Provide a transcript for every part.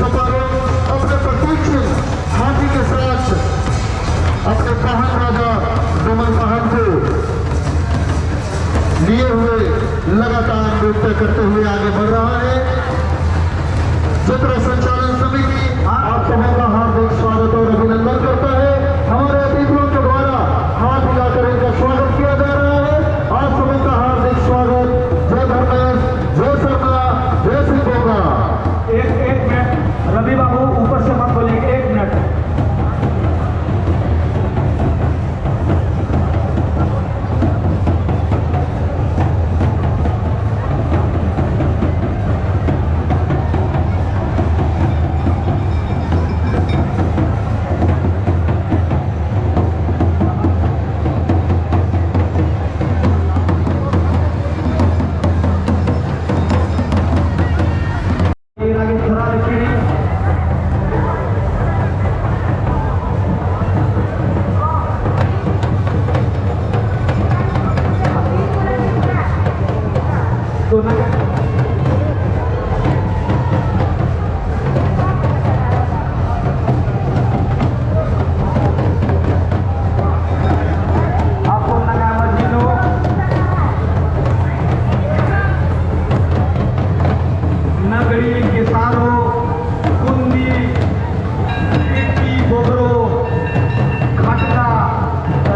सपारों अपने प्रतीक्षित हाथी के साथ अपने पहन राजा डुमन पहन को लिए हुए लगातार नृत्य करते हुए आगे बढ़ रहा है। चित्र संचालन समिति आप सभी का हार्दिक स्वागत और अभिनंदन करता है। हमारे अतिथियों के द्वारा हाथ मिलाकर इनका स्वागत किया जा रहा है। आप सभी का हार्दिक स्वागत। जय धर्मेश, जय शर्मा, जय श्री गोगा। एक मिनट रवि बाबू, ऊपर से मत बोलिए, 1 मिनट।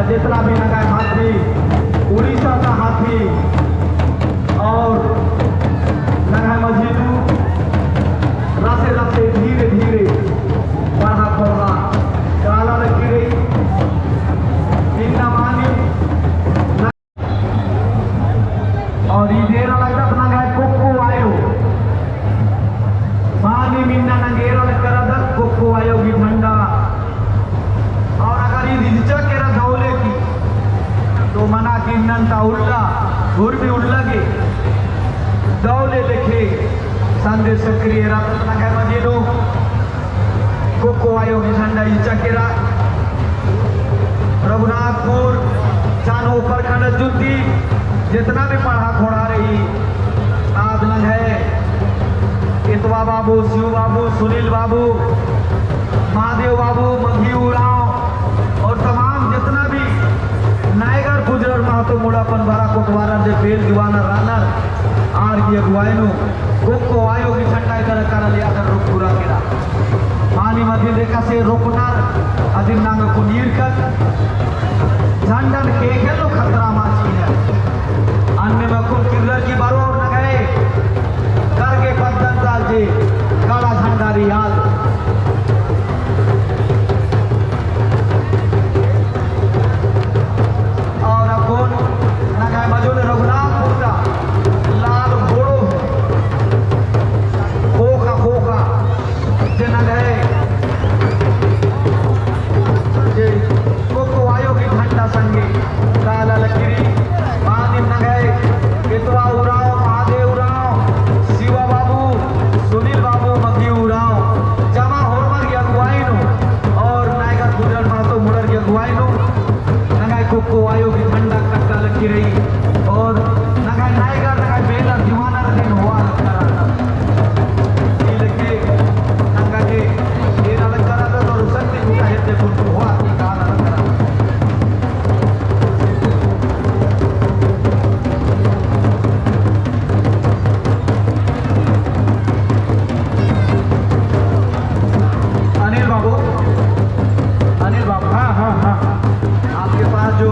जितना भी नगाय हाथी, उड़ीसा का हाथी और नगाय मजीदू रासे रासे धीरे धीरे बढ़ा बढ़ा काला रखी गई मानी और इधेरा लगता नगाय कोको आयो मानी मिन्ना नगेरा करदा कोको आयो की ठंडा। और अगर ये रिचा के रखौले की तो मना की नंता उल्ला घुर भी उल्लगे दौले लिखे संदेश सक्रिय रत्न नगर मजीनो कोको आयो की ठंडा इचा केरा रघुनाथपुर चानो प्रखंड जुटी जितना भी पढ़ा खोड़ा रही आज नंग है इतवा बाबू, शिव बाबू, सुनील बाबू, महादेव बाबू, मंगी उड़ाव और तमाम जितना भी नायगर गुजर महतो मुड़ापन भरा कोटवारा जे बेल दीवाना रानर आर की अगुवाईनु कोको आयो की ठंडा इधर कर लिया कर रुक पूरा केरा पानी मध्य देखा से रोकनार अधिन नांग को नीर कर झंडन के खेलो खतरा माची है अन्य में कुल किरलर की बारो और न गए करके पद्धत साल जे काला झंडा रियाल को आयो की ठंडा कट्टा लगी रही और नगा नायगर नगा बेला दीवाना दिन हुआ ये लगे नगा के तेरा लग रहा था तो सत्य पूरा है देखो तो हुआ की काला लग रहा अनिल बाबू हाँ आपके पास जो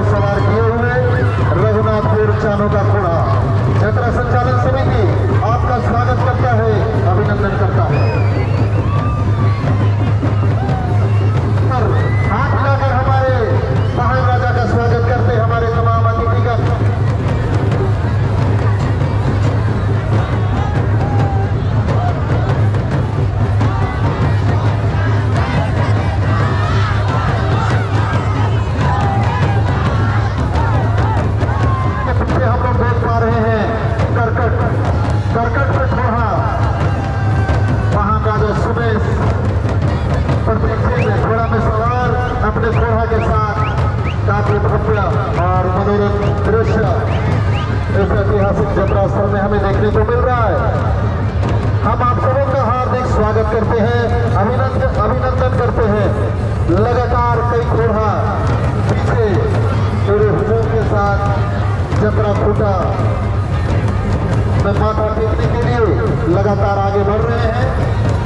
सवार किए हुए रघुनाथपुर चानों का घोड़ा। क्षेत्र संचालन समिति आपका करते हैं, अभिनंदन करते हैं। लगातार कई घोड़ा पीछे पूरे हुजूम के साथ जतरा खूटा में माथा टेकने के लिए लगातार आगे बढ़ रहे हैं।